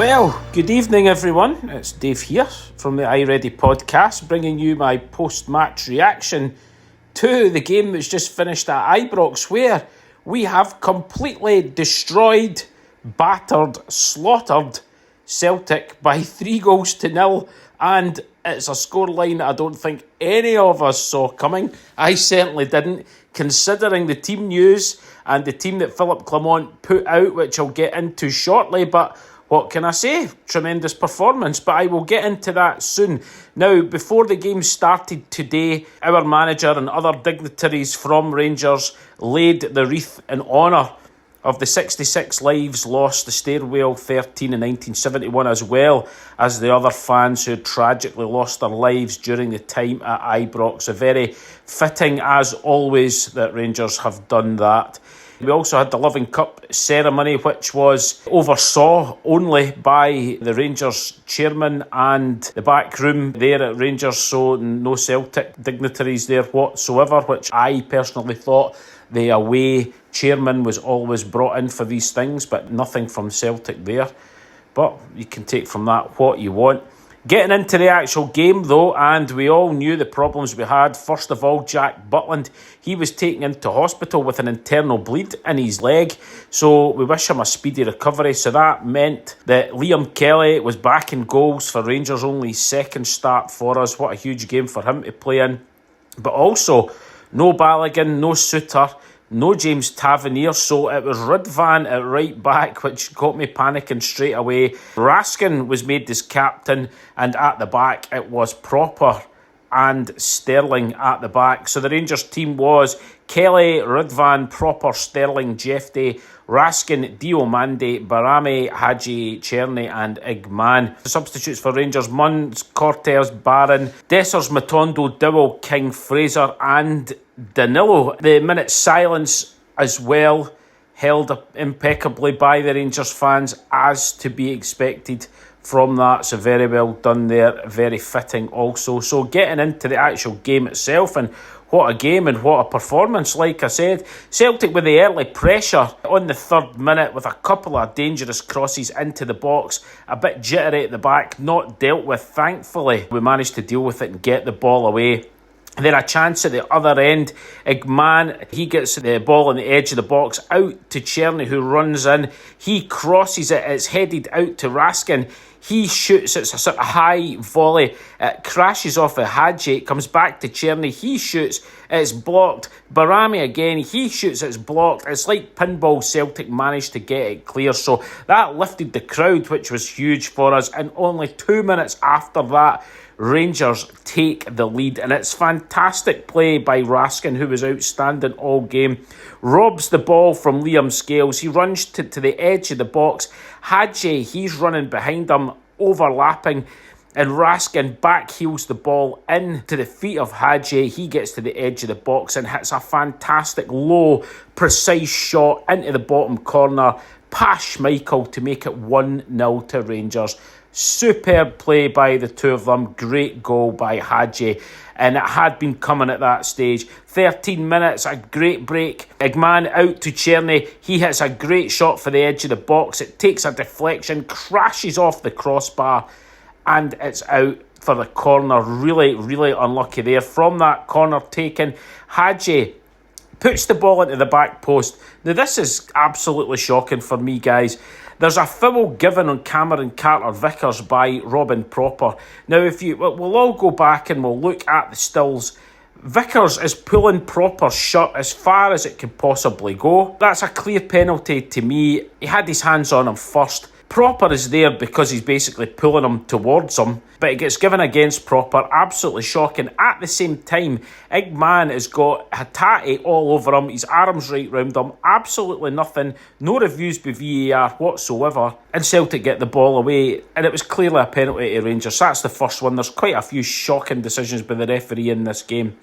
Well, good evening everyone. It's Dave here from the iReady podcast, bringing you my post-match reaction to the game that's just finished at Ibrox, where we have completely destroyed, battered, slaughtered Celtic by 3-0, and it's a scoreline I don't think any of us saw coming. I certainly didn't, considering the team news and the team that Philip Clement put out, which I'll get into shortly, but what can I say? Tremendous performance, but I will get into that soon. Now, before the game started today, our manager and other dignitaries from Rangers laid the wreath in honour of the 66 lives lost, the Stairwell 13 in 1971, as well as the other fans who tragically lost their lives during the time at Ibrox. A very fitting, as always, that Rangers have done that. We also had the Loving Cup ceremony, which was oversaw only by the Rangers chairman and the back room there at Rangers, so no Celtic dignitaries there whatsoever, which I personally thought the away chairman was always brought in for these things, but nothing from Celtic there. But you can take from that what you want. Getting into the actual game though, and we all knew the problems we had. First of all, Jack Butland, he was taken into hospital with an internal bleed in his leg, so we wish him a speedy recovery. So that meant that Liam Kelly was back in goals for Rangers, only second start for us. What a huge game for him to play in. But also, no Balogun, no Suter, no James Tavernier, so it was Ridvan at right back, which got me panicking straight away. Raskin was made as captain, and at the back it was Proper and Sterling at the back. So the Rangers team was Kelly, Ridvan, Proper, Sterling, Jefte, Raskin, Diomande, Barame, Hadji, Cherny and Igman. The substitutes for Rangers: Munns, Cortez, Barron, Dessers, Matondo, Dowell, King, Fraser and Danilo. The minute's silence as well, held up impeccably by the Rangers fans, as to be expected from that. So very well done there, very fitting also. So getting into the actual game itself, and what a game and what a performance. Like I said, Celtic with the early pressure on the third minute with a couple of dangerous crosses into the box, a bit jittery at the back, not dealt with. Thankfully, we managed to deal with it and get the ball away. And then a chance at the other end. Igman, he gets the ball on the edge of the box out to Cherny, who runs in. He crosses it. It's headed out to Raskin. He shoots. It's a sort of high volley. It crashes off of Hadji. It comes back to Cherny. He shoots. It's blocked. Barami again. He shoots. It's blocked. It's like pinball. Celtic managed to get it clear. So that lifted the crowd, which was huge for us. And only 2 minutes after that, Rangers take the lead, and it's fantastic play by Raskin, who was outstanding all game. Robs the ball from Liam Scales. He runs to the edge of the box. Hadji, he's running behind him, overlapping, and Raskin backheels the ball in to the feet of Hadji. He gets to the edge of the box and hits a fantastic low, precise shot into the bottom corner past Schmeichel to make it 1-0 to Rangers. Superb play by the two of them. Great goal by Hadji, and it had been coming at that stage. 13 minutes, a great break. Igman out to Cherny. He hits a great shot for the edge of the box. It takes a deflection, crashes off the crossbar, and it's out for the corner. Really, really unlucky there. From that corner taken, Hadji puts the ball into the back post. Now, this is absolutely shocking for me, guys. There's a foul given on Cameron Carter-Vickers by Robin Proper. Now, we'll all go back and we'll look at the stills. Vickers is pulling Proper's shirt as far as it could possibly go. That's a clear penalty to me. He had his hands on him first. Proper is there because he's basically pulling him towards him, but it gets given against Proper. Absolutely shocking. At the same time, Igman has got Hatate all over him, his arms right round him. Absolutely nothing. No reviews by VAR whatsoever. And Celtic get the ball away, and it was clearly a penalty to Rangers. That's the first one. There's quite a few shocking decisions by the referee in this game.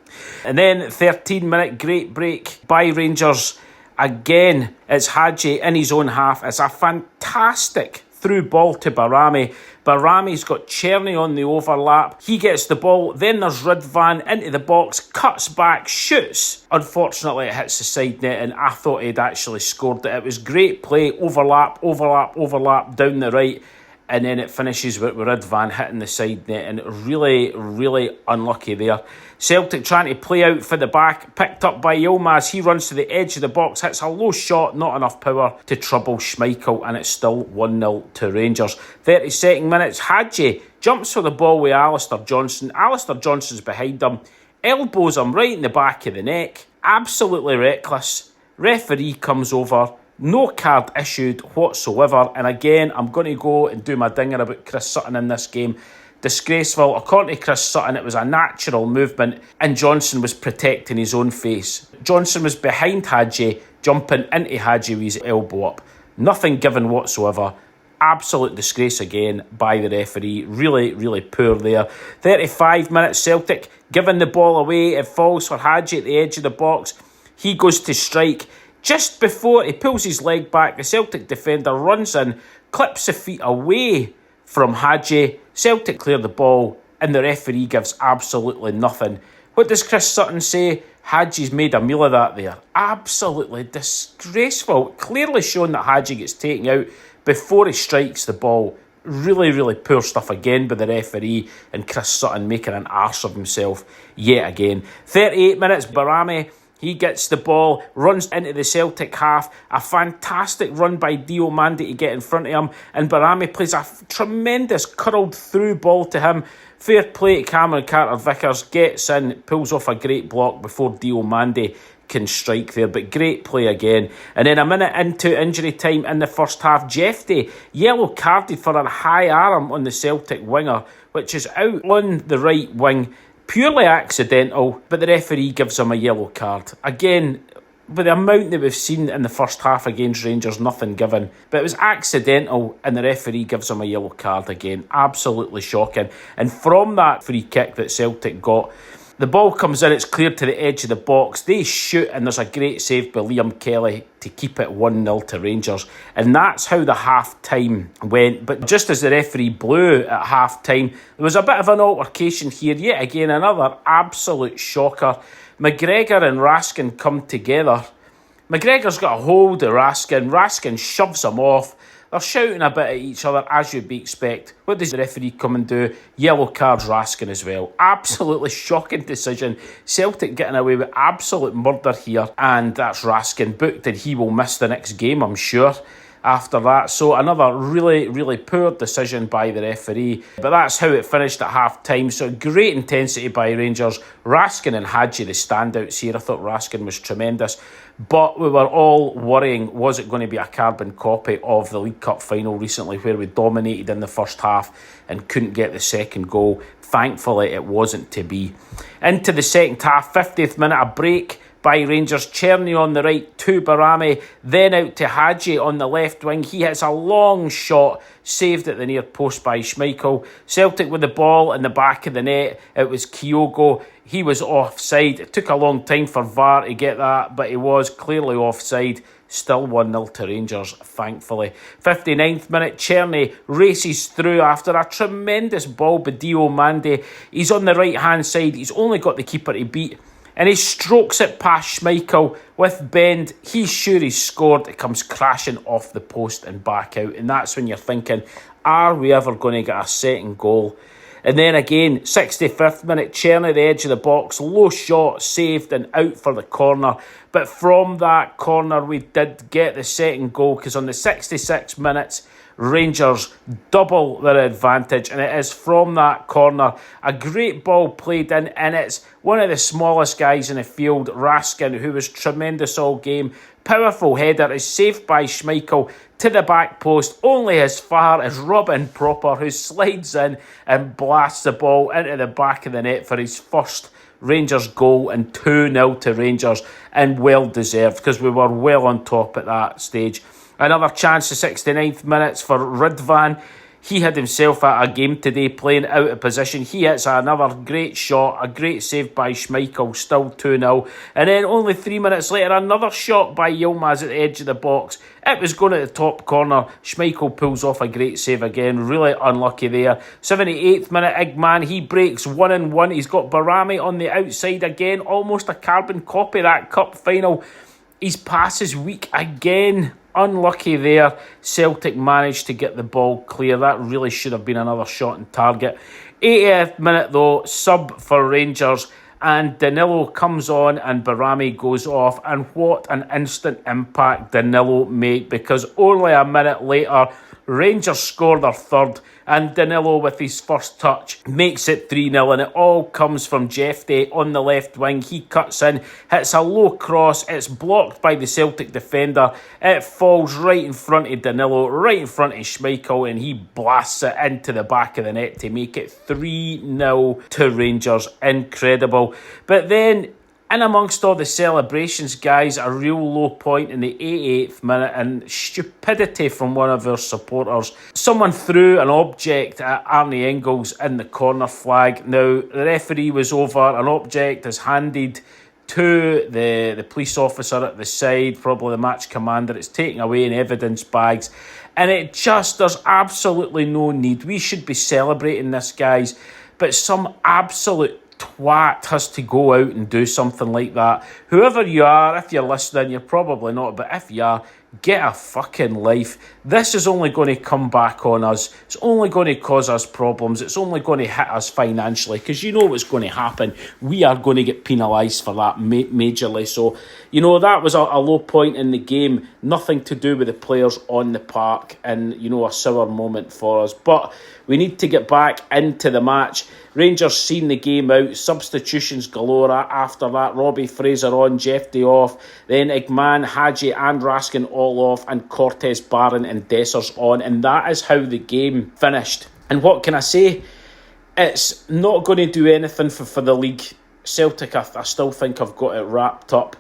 And then 13-minute great break by Rangers. Again, it's Hadji in his own half. It's a fantastic through ball to Barami. Barami's got Cherny on the overlap. He gets the ball. Then there's Ridvan into the box, cuts back, shoots. Unfortunately, it hits the side net, and I thought he'd actually scored it. It was great play. Overlap down the right. and then it finishes with Ridvan hitting the side net, and really, really unlucky there. Celtic trying to play out for the back, picked up by Yilmaz. He runs to the edge of the box, hits a low shot, not enough power to trouble Schmeichel, and it's still 1-0 to Rangers. 32nd minute, Hadji jumps for the ball with Alistair Johnston. Alistair Johnston's behind him, elbows him right in the back of the neck. Absolutely reckless. Referee comes over. No card issued whatsoever. And again, I'm going to go and do my dinger about Chris Sutton in this game. Disgraceful. According to Chris Sutton, it was a natural movement and Johnson was protecting his own face. Johnson was behind Hadji, jumping into Hadji with his elbow up. Nothing given whatsoever. Absolute disgrace again by the referee. Really, really poor there. 35 minutes, Celtic giving the ball away. It falls for Hadji at the edge of the box. He goes to strike. Just before he pulls his leg back, the Celtic defender runs in, clips the feet away from Hadji. Celtic clear the ball, and the referee gives absolutely nothing. What does Chris Sutton say? Hadji's made a meal of that there. Absolutely disgraceful. Clearly shown that Hadji gets taken out before he strikes the ball. Really, really poor stuff again by the referee, and Chris Sutton making an arse of himself yet again. 38 minutes, Barami. He gets the ball, runs into the Celtic half. A fantastic run by Diomande to get in front of him. And Barami plays a tremendous curled through ball to him. Fair play to Cameron Carter-Vickers. Gets in, pulls off a great block before Diomande can strike there. But great play again. And then a minute into injury time in the first half, Jefty yellow carded for a high arm on the Celtic winger, which is out on the right wing. Purely accidental, but the referee gives him a yellow card. Again, with the amount that we've seen in the first half against Rangers, nothing given. But it was accidental, and the referee gives him a yellow card again. Absolutely shocking. And from that free kick that Celtic got, the ball comes in, it's cleared to the edge of the box. They shoot, and there's a great save by Liam Kelly to keep it 1-0 to Rangers. And that's how the half-time went. But just as the referee blew at half-time, there was a bit of an altercation here. Yet again, another absolute shocker. McGregor and Raskin come together. McGregor's got a hold of Raskin. Raskin shoves him off. They're shouting a bit at each other, as you'd be expect. What does the referee come and do? Yellow cards Raskin as well. Absolutely shocking decision. Celtic getting away with absolute murder here. And that's Raskin booked, and he will miss the next game, I'm sure, after that. So another really, really poor decision by the referee. But that's how it finished at half-time. So great intensity by Rangers. Raskin and Hadji, the standouts here. I thought Raskin was tremendous. But we were all worrying, was it going to be a carbon copy of the League Cup final recently, where we dominated in the first half and couldn't get the second goal? Thankfully, it wasn't to be. Into the second half, 50th minute, a break by Rangers. Cherny on the right to Barami, then out to Hadji on the left wing. He hits a long shot, saved at the near post by Schmeichel. Celtic with the ball in the back of the net. It was Kyogo. He was offside. It took a long time for VAR to get that, but he was clearly offside. Still 1-0 to Rangers, thankfully. 59th minute, Cherny races through after a tremendous ball by Diomande. He's on the right-hand side. He's only got the keeper to beat, and he strokes it past Schmeichel with bend. He's sure he's scored. It comes crashing off the post and back out. And that's when you're thinking, are we ever going to get a second goal? And then again, 65th minute, Cherny at the edge of the box. Low shot, saved and out for the corner. But from that corner, we did get the second goal, because on the 66 minutes, Rangers double their advantage, and it is from that corner. A great ball played in, and it's one of the smallest guys in the field, Raskin, who was tremendous all game. Powerful header is saved by Schmeichel to the back post, only as far as Robin Proper, who slides in and blasts the ball into the back of the net for his first Rangers goal, and 2-0 to Rangers, and well deserved, because we were well on top at that stage. Another chance, the 69th minutes for Ridvan. He had himself a game today, playing out of position. He hits another great shot, a great save by Schmeichel, still 2-0. And then only 3 minutes later, another shot by Yilmaz at the edge of the box. It was going at the top corner. Schmeichel pulls off a great save again. Really unlucky there. 78th minute, Igman, he breaks 1-1. He's got Barami on the outside again. Almost a carbon copy of that cup final. His pass is weak again. unlucky there. Celtic managed to get the ball clear. That really should have been another shot on target. 80th minute though, sub for Rangers, and Danilo comes on and Barami goes off, and what an instant impact Danilo made, because only a minute later Rangers score their third, and Danilo with his first touch makes it 3-0, and it all comes from Jeffrey on the left wing. He cuts in, hits a low cross, it's blocked by the Celtic defender, it falls right in front of Danilo, right in front of Schmeichel, and he blasts it into the back of the net to make it 3-0 to Rangers. Incredible. But then, in amongst all the celebrations, guys, a real low point in the 88th minute, and stupidity from one of our supporters. Someone threw an object at Arne Engels in the corner flag. Now, the referee was over, an object is handed to the police officer at the side, probably the match commander. It's taken away in evidence bags, and there's absolutely no need. We should be celebrating this, guys, but some absolute twat has to go out and do something like that. Whoever you are, if you're listening, you're probably not, but if you are, get a fucking life. This is only going to come back on us. It's only going to cause us problems. It's only going to hit us financially, because you know what's going to happen. We are going to get penalised for that majorly. So, that was a low point in the game. Nothing to do with the players on the park, and, a sour moment for us. But we need to get back into the match. Rangers seen the game out. Substitutions galore after that. Robbie Fraser on, Jeffrey off. Then Igman, Hadji and Raskin all off. And Cortez, Barron and Dessers on. And that is how the game finished. And what can I say? It's not going to do anything for the league. Celtic, I still think I've got it wrapped up.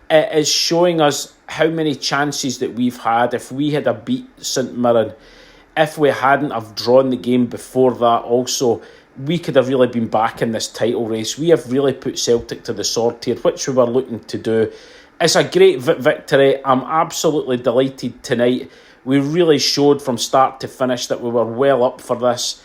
It is showing us how many chances that we've had. If we had a beat St Mirren, if we hadn't have drawn the game before that also, we could have really been back in this title race. We have really put Celtic to the sword here, which we were looking to do. It's a great victory. I'm absolutely delighted tonight. We really showed from start to finish that we were well up for this.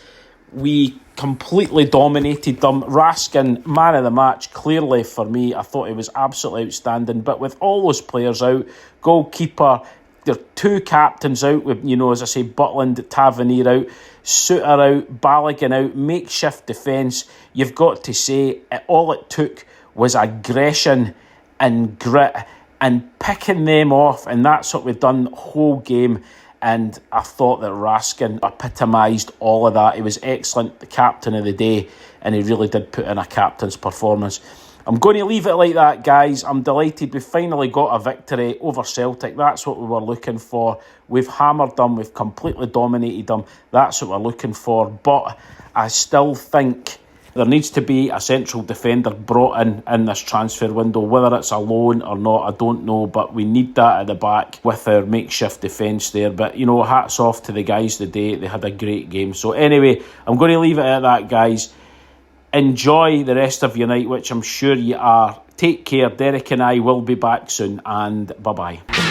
We completely dominated them. Raskin, man of the match, clearly for me. I thought he was absolutely outstanding. But with all those players out, goalkeeper, there are two captains out with, as I say, Butland, Tavernier out, Suter out, Balogun out, makeshift defence. You've got to say, all it took was aggression and grit and picking them off, and that's what we've done the whole game. And I thought that Raskin epitomised all of that. He was excellent, the captain of the day, and he really did put in a captain's performance. I'm going to leave it like that, guys. I'm delighted we finally got a victory over Celtic. That's what we were looking for. We've hammered them. We've completely dominated them. That's what we're looking for. But I still think there needs to be a central defender brought in this transfer window. Whether it's a loan or not, I don't know. But we need that at the back with our makeshift defence there. But, hats off to the guys today. They had a great game. So anyway, I'm going to leave it at that, guys. Enjoy the rest of your night, which I'm sure you are. Take care. Derek and I will be back soon, and bye-bye.